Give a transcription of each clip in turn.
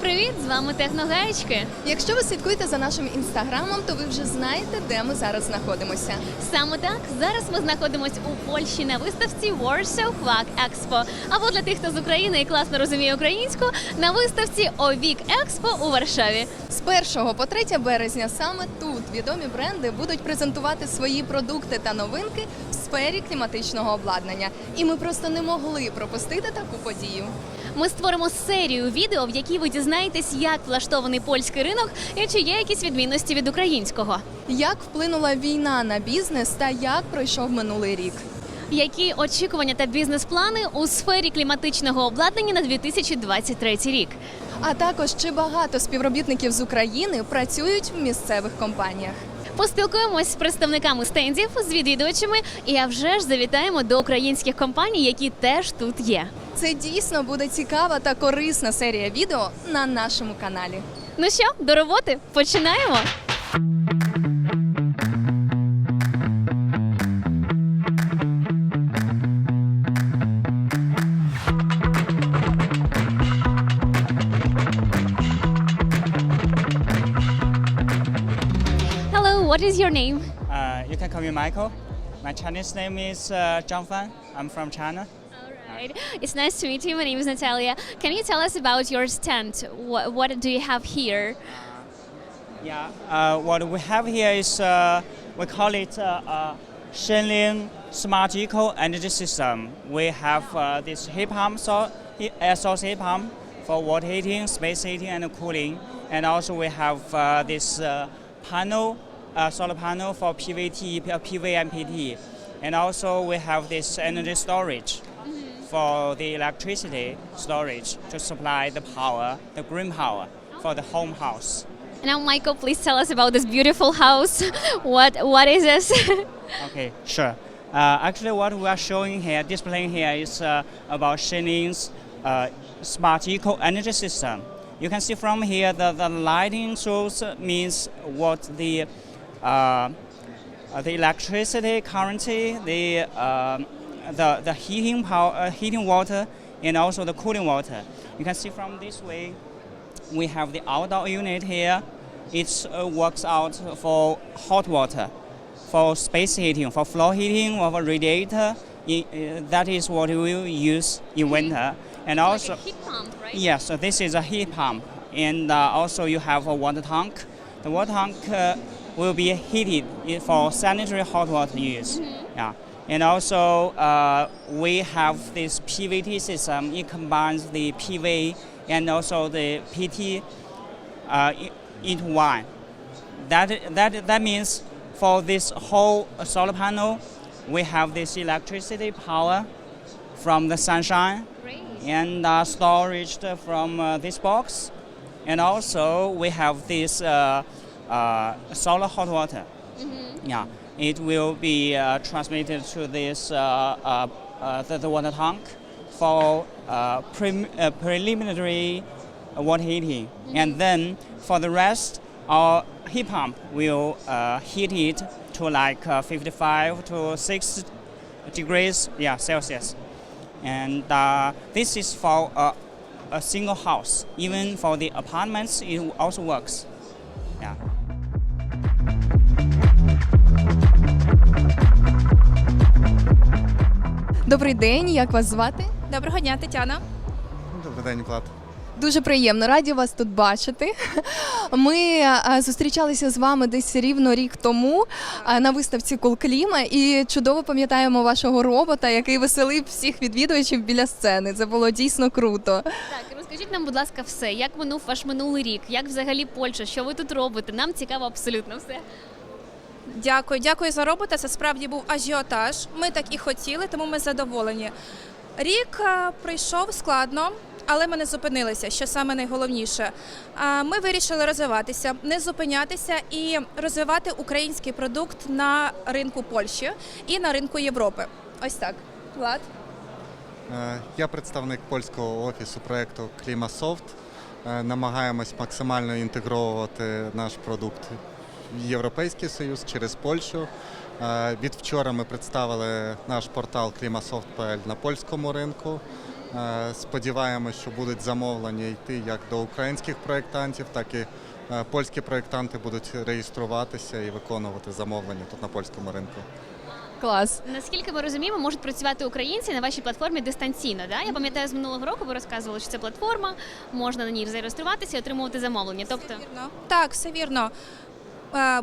Привіт, з вами Техногаєчки. Якщо ви слідкуєте за нашим інстаграмом, то ви вже знаєте, де ми зараз знаходимося. Саме так, зараз ми знаходимося у Польщі на виставці Warsaw Flag Expo. Або для тих, хто з України і класно розуміє українську, на виставці OVIC Expo у Варшаві. З 1 по 3 березня саме тут відомі бренди будуть презентувати свої продукти та новинки в сфері кліматичного обладнання. І ми просто не могли пропустити таку подію. Ми створимо серію відео, в якій ви дізнаєтесь, як влаштований польський ринок і чи є якісь відмінності від українського. Як вплинула війна на бізнес та як пройшов минулий рік? Які очікування та бізнес-плани у сфері кліматичного обладнання на 2023 рік? А також, чи багато співробітників з України працюють в місцевих компаніях? Поспілкуємось з представниками стендів, з відвідувачами і, а вже ж, завітаємо до українських компаній, які теж тут є. Це дійсно буде цікава та корисна серія відео на нашому каналі. Ну що, до роботи? Починаємо! Hello, what is your name? You can call me Michael. My Chinese name is Zhang Fan. I'm from China. Alright, it's nice to meet you. My name is Natalia. Can you tell us about your stand? What do you have here? What we have here is we call it Shenling Smart Eco Energy System. We have this heat pump, air source heat pump for water heating, space heating, and cooling. And also we have this solar panel for PVT, PV, and PT. And also we have this energy storage for the electricity storage to supply the power, the green power for the home house. Now, Michael, please tell us about this beautiful house. What is this? Okay, sure. Actually, what we are showing here, displaying here, is about Shenling's smart eco energy system. You can see from here that the lighting source means what the electricity current, the heating power, heating water, and also the cooling water. You can see from this way, we have the outdoor unit here. It works out for hot water, for space heating, for floor heating, or for radiator. That is what we will use in winter. And also, Like a heat pump, right? yes, so this is a heat pump. And also you have a water tank. The water tank will be heated for sanitary hot water use. Yeah. And also we have this PVT system. It combines the PV and also the PT into one. That means for this whole solar panel, we have this electricity power from the sunshine Great. and storage from this box. And also we have this solar hot water. Yeah, it will be transmitted to this the water tank for preliminary water heating. And then for the rest, our heat pump will heat it to like 55 to 60 degrees Celsius. And this is for a single house. Even for the apartments, it also works. Yeah. Добрий день, як вас звати? Доброго дня, Тетяна. Добрий день, Влад. Дуже приємно, раді вас тут бачити. Ми зустрічалися з вами десь рівно рік тому на виставці Кулкліма і чудово пам'ятаємо вашого робота, який веселив всіх відвідувачів біля сцени. Це було дійсно круто. Так, розкажіть нам, будь ласка, все. Як минув ваш минулий рік? Як взагалі Польща? Що ви тут робите? Нам цікаво абсолютно все. Дякую за робота. Це справді був ажіотаж. Ми так і хотіли, тому ми задоволені. Рік пройшов складно, але ми не зупинилися, що саме найголовніше. Ми вирішили розвиватися, не зупинятися і розвивати український продукт на ринку Польщі і на ринку Європи. Ось так. Влад? Я представник польського офісу проєкту Клімасофт. Намагаємось максимально інтегровувати наш продукт в Європейський Союз через Польщу. Від вчора ми представили наш портал Klimasoft.pl на польському ринку. Сподіваємось, що будуть замовлення йти як до українських проєктантів, так і польські проєктанти будуть реєструватися і виконувати замовлення тут на польському ринку. Клас. Наскільки ми розуміємо, можуть працювати українці на вашій платформі дистанційно. Да? Я пам'ятаю, з минулого року ви розказували, що це платформа, можна на ній зареєструватися і отримувати замовлення. Тобто, Так, все вірно.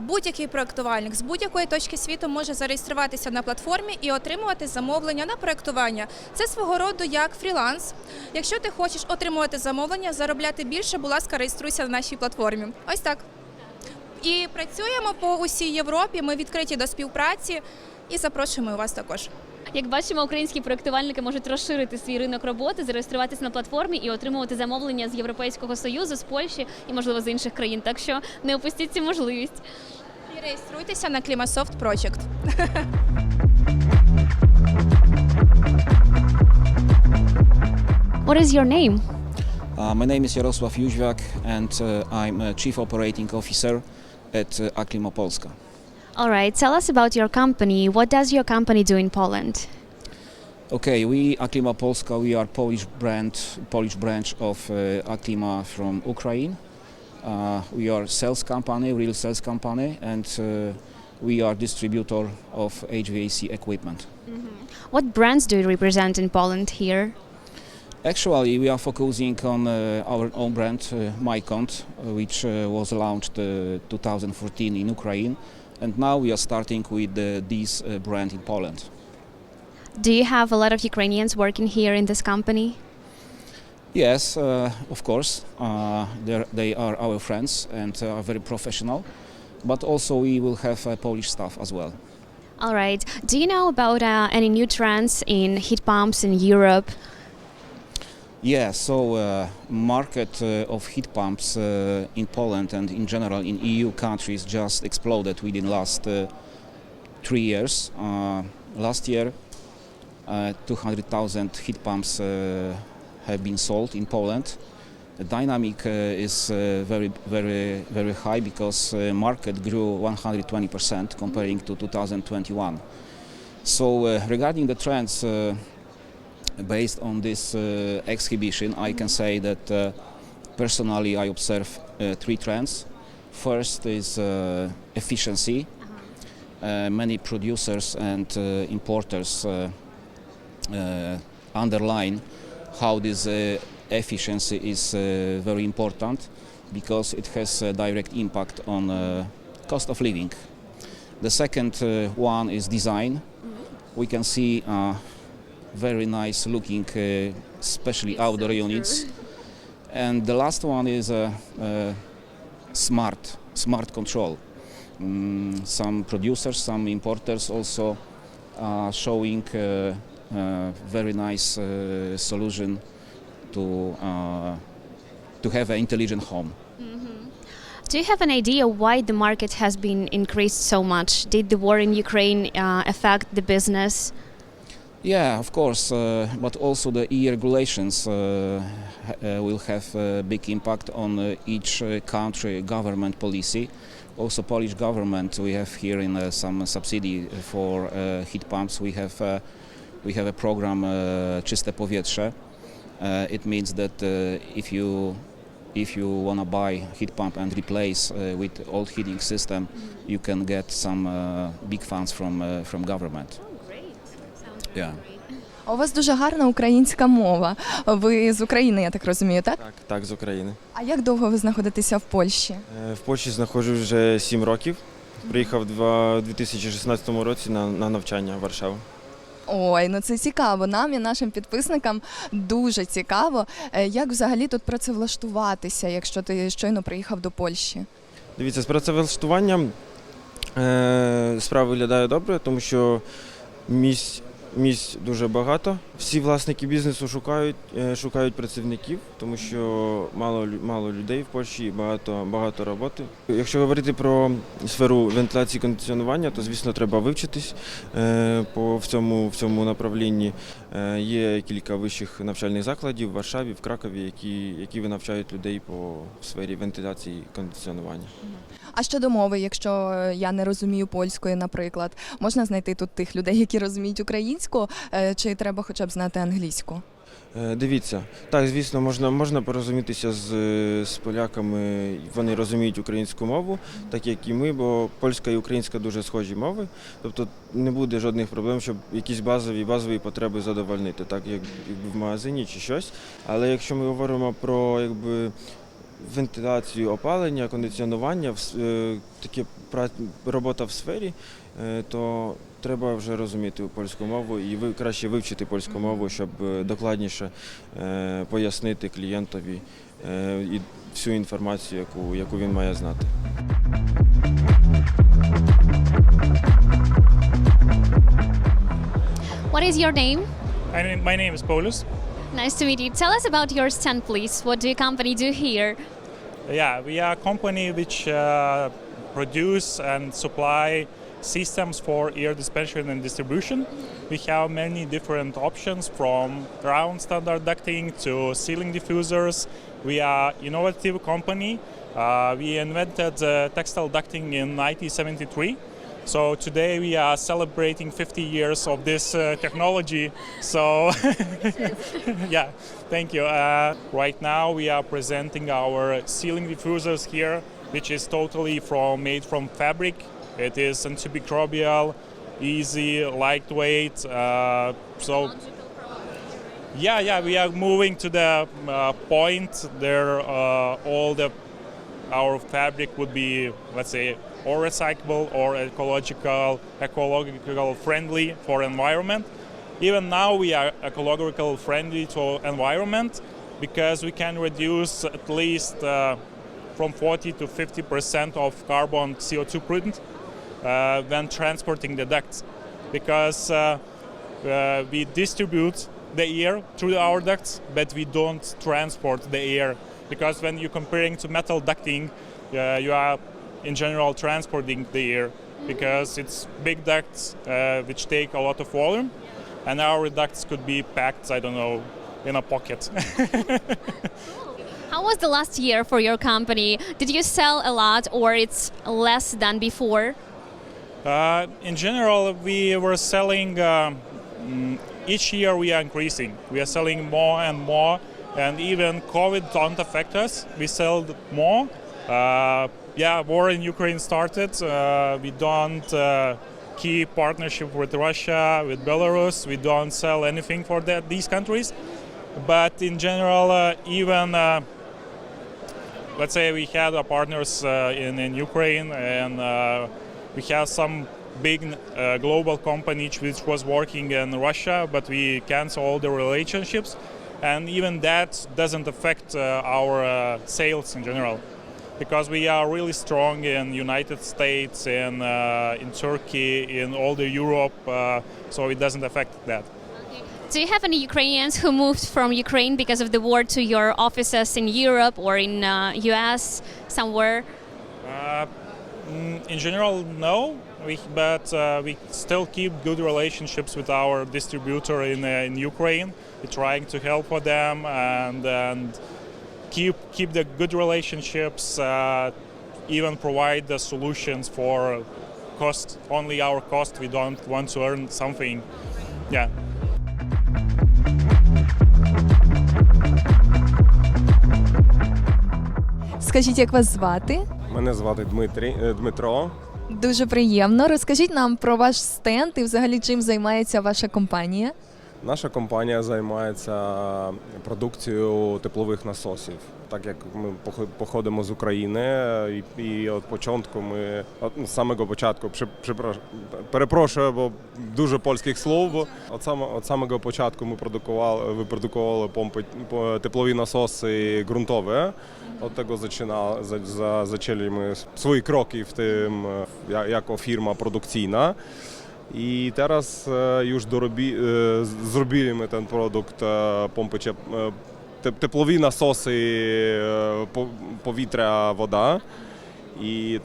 Будь-який проєктувальник з будь-якої точки світу може зареєструватися на платформі і отримувати замовлення на проєктування. Це свого роду як фріланс. Якщо ти хочеш отримувати замовлення, заробляти більше, будь ласка, реєструйся на нашій платформі. Ось так. І працюємо по усій Європі, ми відкриті до співпраці і запрошуємо вас також. як бачимо, українські проєктувальники можуть розширити свій ринок роботи, зареєструватися на платформі і отримувати замовлення з Європейського Союзу, з Польщі і, можливо, з інших країн. Так що не опустіть цю можливість. І реєструйтеся на Klimasoft Project. What is your name? My name is Jarosław Jóźwiak and I'm a Chief Operating Officer at Aklima Polska. All right, tell us about your company. What does your company do in Poland? Okay, we Aklima Polska, we are Polish branch of Aklima from Ukraine. We are sales company, real sales company, and we are distributor of HVAC equipment. What brands do you represent in Poland here? Actually, we are focusing on our own brand, Mycont, which was launched 2014 in Ukraine, and now we are starting with this brand in Poland. Do you have a lot of Ukrainians working here in this company? Yes, of course. They are our friends and are very professional, but also we will have Polish staff as well. All right. Do you know about any new trends in heat pumps in Europe? Yeah, so market of heat pumps in Poland and in general in EU countries just exploded within last 3 years. Last year, 200,000 heat pumps have been sold in Poland. The dynamic is very high because market grew 120% comparing to 2021. So regarding the trends, based on this exhibition, I can say that personally I observe 3 trends. First is efficiency. Many producers and importers underline how this efficiency is very important because it has a direct impact on cost of living. The second one is design. We can see very nice looking, especially outdoor units. And the last one is smart control. Some producers, some importers also showing very nice solution to have an intelligent home. Do you have an idea why the market has been increased so much? Did the war in Ukraine affect the business? Yeah, of course, but also the EU regulations will have a big impact on each country government policy. Also, Polish government, we have here in some subsidy for heat pumps. We have a program Czyste Powietrze. It means that if you want to buy heat pump and replace with old heating system, you can get some big funds from government. Yeah. У вас дуже гарна українська мова. Ви з України, я так розумію, так? Так, з України. А як довго ви знаходитеся в Польщі? В Польщі знаходжусь вже 7 років. Приїхав у 2016 році на навчання в Варшаву. Ой, ну це цікаво. Нам і нашим підписникам дуже цікаво. Як взагалі тут працевлаштуватися, якщо ти щойно приїхав до Польщі? Дивіться, з працевлаштуванням справа виглядає добре, тому що місць дуже багато. Всі власники бізнесу шукають працівників, тому що мало людей в Польщі і багато роботи. Якщо говорити про сферу вентиляції і кондиціонування, то, звісно, треба вивчитись в цьому направлінні. Є кілька вищих навчальних закладів в Варшаві, в Кракові, які навчають людей по сфері вентиляції і кондиціонування. А щодо мови, якщо я не розумію польської, наприклад, можна знайти тут тих людей, які розуміють українську, чи треба хоча б знати англійську? Дивіться, так, звісно, можна порозумітися з поляками, вони розуміють українську мову, так як і ми, бо польська і українська дуже схожі мови, тобто не буде жодних проблем, щоб якісь базові потреби задовольнити, так як в магазині чи щось. Але якщо ми говоримо про вентиляцію, опалення, кондиціонування, таке робота в сфері, то треба вже розуміти польську мову і краще вивчити польську мову, щоб докладніше пояснити клієнтові і всю інформацію, яку він має знати. What is your name? My name is Paulus. Nice to meet you. Tell us about your stand, please. What do your company do here? Yeah, we are a company which produce and supply systems for air dispensing and distribution. We have many different options from ground standard ducting to ceiling diffusers. We are innovative company. We invented textile ducting in 1973. So today we are celebrating 50 years of this technology. So yeah, thank you. Right now we are presenting our ceiling diffusers here, which is totally made from fabric. It is antimicrobial, easy, lightweight. Yeah, we are moving to the point there. Our fabric would be, let's say, or recyclable or ecological friendly for environment. Even now we are ecological friendly to environment because we can reduce at least from 40 to 50% of carbon CO2 print when transporting the ducts, because we distribute the air through our ducts, but we don't transport the air, because when you're comparing to metal ducting, you are in general transporting the air, because it's big ducts which take a lot of volume, and our ducts could be packed, I don't know, in a pocket. How was the last year for your company? Did you sell a lot or it's less than before? In general, we were selling, each year we are increasing. We are selling more and more, and even COVID don't affect us. We sell more. War in Ukraine started. We don't keep partnership with Russia, with Belarus. We don't sell anything for these countries. But in general, even let's say we had partners in Ukraine, and we have some big global company which was working in Russia, but we cancel all the relationships, and even that doesn't affect our sales in general, because we are really strong in United States and in Turkey, in all the Europe, so it doesn't affect that. Do you have any Ukrainians who moved from Ukraine because of the war to your offices in Europe or in US somewhere? In general, no. But we still keep good relationships with our distributor in Ukraine. We're trying to help for them and keep the good relationships. Even provide the solutions for cost, only our cost. We don't want to earn something. Yeah. Скажіть, як вас звати? Мене звати Дмитро. Дуже приємно. Розкажіть нам про ваш стенд і взагалі чим займається ваша компанія. Наша компанія займається продукцією теплових насосів. Так як ми походимо з України, і від початку ми, з самого початку, перепрошую, бо дуже польських слов, від самого початку ми випродукували теплові насоси ґрунтові. Od tego zaczęliśmy swoje kroki w tym jako firma produkcyjna. I teraz już zrobiliśmy ten produkt pompy теплові насоси повітря, вода. І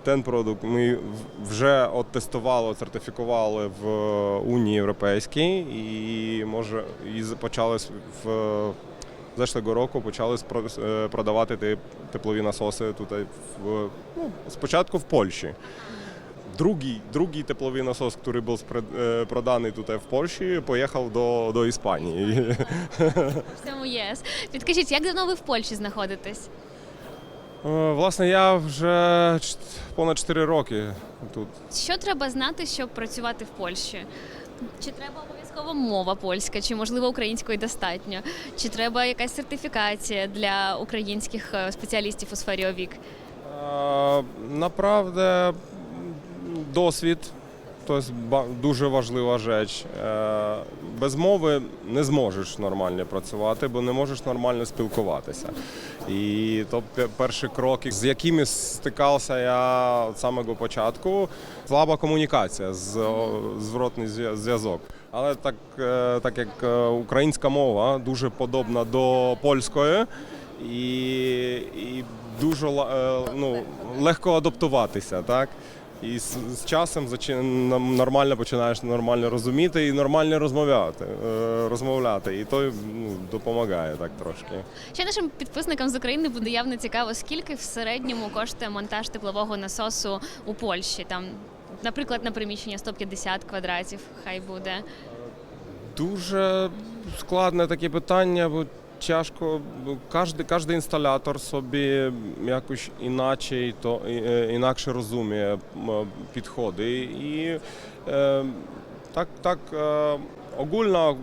ten продукт ми вже оттестували, сертифікували в Унії Європейській і почали зeszłego roku почали продавати теплові насоси тут спочатку в Польщі. другий тепловий насос, который был проданий тут в Польщі, поїхав до Іспанії. В цьому ЄС. Підкажіть, як давно ви в Польщі знаходитесь? Власне, я вже понад 4 роки тут. Що треба знати, щоб працювати в Польщі? Чи треба обов'язково мова польська, чи можливо української достатньо? Чи треба якась сертифікація для українських спеціалістів у сфері ОВІК? Направде, досвід, тобто дуже важлива реч. Без мови не зможеш нормально працювати, бо не можеш нормально спілкуватися. І то перші кроки, з якими стикався я від самого початку, слаба комунікація, зворотний зв'язок. Але так як українська мова дуже подобна до польської, і дуже легко адаптуватися, так? І з часом нормально починаєш нормально розуміти і нормально розмовляти. І то допомагає так трошки. Ще нашим підписникам з України буде явно цікаво, скільки в середньому коштує монтаж теплового насосу у Польщі. Там, наприклад, на приміщення 150 квадратів, хай буде. Дуже складне таке питання, бо тяжко, кожен інсталятор собі якось інакше розуміє підходи. І огульна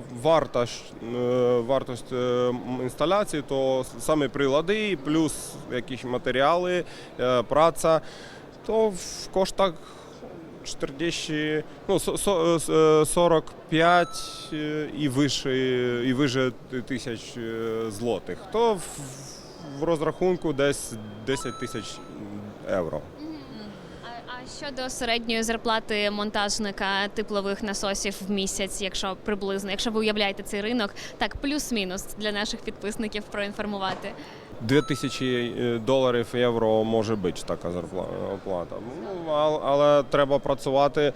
вартість інсталяції, то саме прилади, плюс якісь матеріали, праця, то в коштах 45 і вище тисяч злотих, то в розрахунку десь 10 тисяч євро. А щодо середньої зарплати монтажника теплових насосів в місяць, якщо приблизно, якщо ви уявляєте цей ринок, так плюс-мінус для наших підписників проінформувати? $2000, євро може бути така зарплата. Але треба працювати,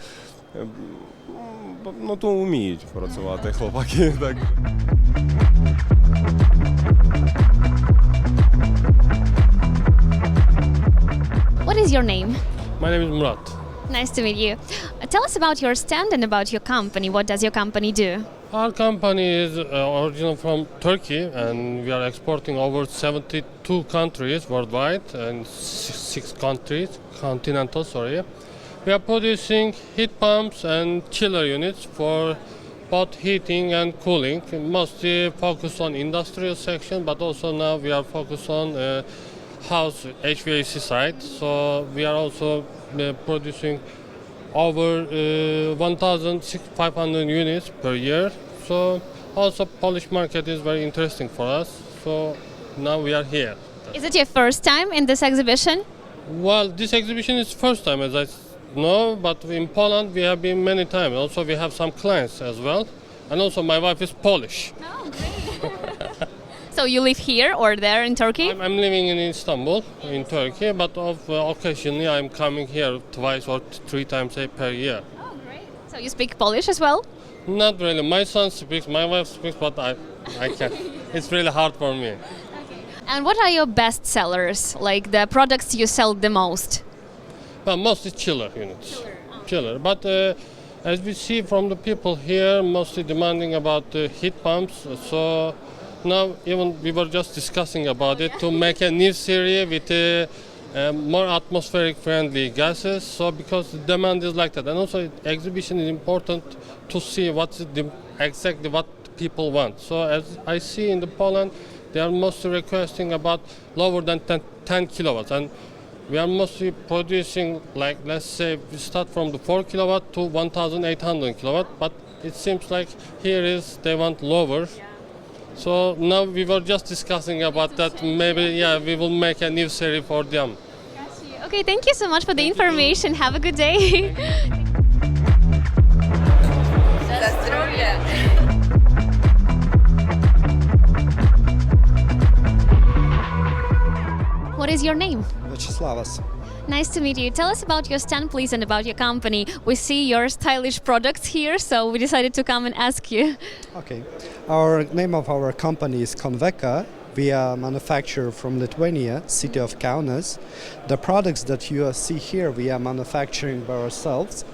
то вміють працювати хлопаки. Так. What is your name? My name is Murat. Nice to meet you. Tell us about your stand and about your company. What does your company do? Our company is original from Turkey, and we are exporting over 72 countries worldwide and 6 countries, continental, sorry. We are producing heat pumps and chiller units for both heating and cooling, mostly focused on industrial section, but also now we are focused on house HVAC side. So we are also producing over 1,500 units per year. So also Polish market is very interesting for us. So now we are here. Is it your first time in this exhibition? Well, this exhibition is first time, as I know, but in Poland we have been many times. Also we have some clients as well. And also my wife is Polish. Oh, great. So you live here or there in Turkey? I'm living in Istanbul, in Turkey, but occasionally I'm coming here twice or 3 times per year. Oh, great. So you speak Polish as well? Not really. My son speaks, my wife speaks, but I can't. It's really hard for me. And what are your best sellers, like the products you sell the most? Well, mostly chiller units. Chiller. But as we see from the people here, mostly demanding about heat pumps. So now even we were just discussing about it to make a new series with more atmospheric friendly gases. So because the demand is like that. And also exhibition is important to see exactly what people want. So as I see in the Poland, they are mostly requesting about lower than 10 kilowatts. And we are mostly producing, like, let's say, we start from the 4 kilowatt to 1,800 kilowatt, but it seems like they want lower. So now we were just discussing about that. Maybe, we will make a new series for them. Okay, thank you so much for the information. Have a good day. What is your name? Vyacheslav. Nice to meet you. Tell us about your stand, please, and about your company. We see your stylish products here, so we decided to come and ask you. Okay. Our name of our company is Conveca. We are manufacturer from Lithuania, city of Kaunas. The products that you see here, we are manufacturing by ourselves.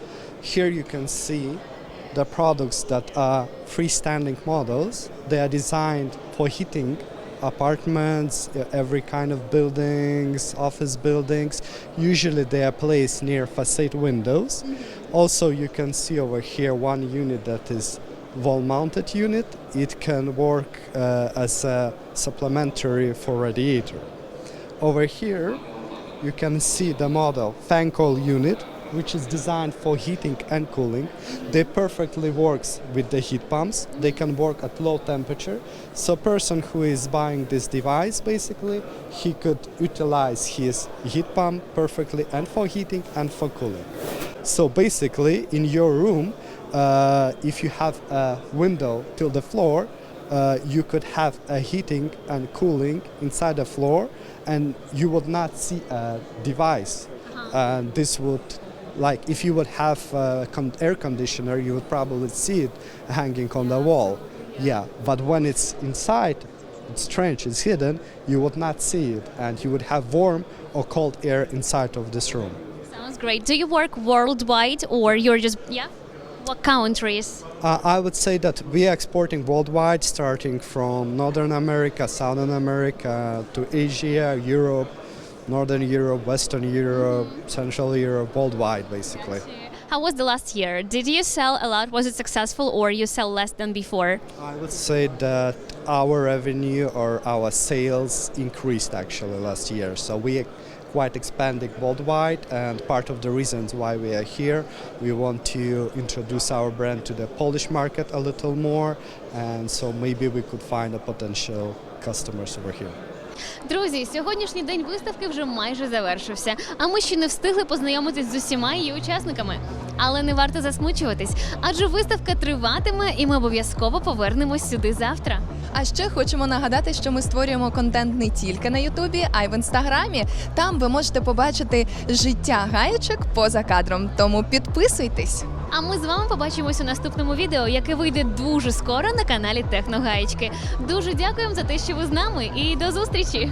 Here you can see the products that are freestanding models. They are designed for heating apartments, every kind of buildings, office buildings. Usually they are placed near facade windows. Also you can see over here one unit that is wall-mounted unit. It can work as a supplementary for radiator. Over here you can see the model fan coil unit, which is designed for heating and cooling. They perfectly works with the heat pumps. They can work at low temperature. So person who is buying this device, basically, he could utilize his heat pump perfectly and for heating and for cooling. So basically, in your room, if you have a window till the floor, you could have a heating and cooling inside the floor, and you would not see a device. And this would, like if you would have air conditioner, you would probably see it hanging on the wall. Yeah, but when it's inside, it's strange, it's hidden, you would not see it, and you would have warm or cold air inside of this room. Sounds great. Do you work worldwide or you're just, yeah? What countries? I would say that we are exporting worldwide, starting from Northern America, Southern America, to Asia, Europe, Northern Europe, Western Europe, Central Europe, worldwide basically. How was the last year? Did you sell a lot? Was it successful or you sell less than before? I would say that our revenue or our sales increased actually last year. So we are quite expanding worldwide, and part of the reasons why we are here, we want to introduce our brand to the Polish market a little more, and so maybe we could find a potential customers over here. Друзі, сьогоднішній день виставки вже майже завершився, а ми ще не встигли познайомитись з усіма її учасниками. Але не варто засмучуватись, адже виставка триватиме і ми обов'язково повернемось сюди завтра. А ще хочемо нагадати, що ми створюємо контент не тільки на Ютубі, а й в Інстаграмі. Там ви можете побачити життя гаєчок поза кадром. Тому підписуйтесь. А ми з вами побачимось у наступному відео, яке вийде дуже скоро на каналі Техногаєчки. Дуже дякуємо за те, що ви з нами, і до зустрічі!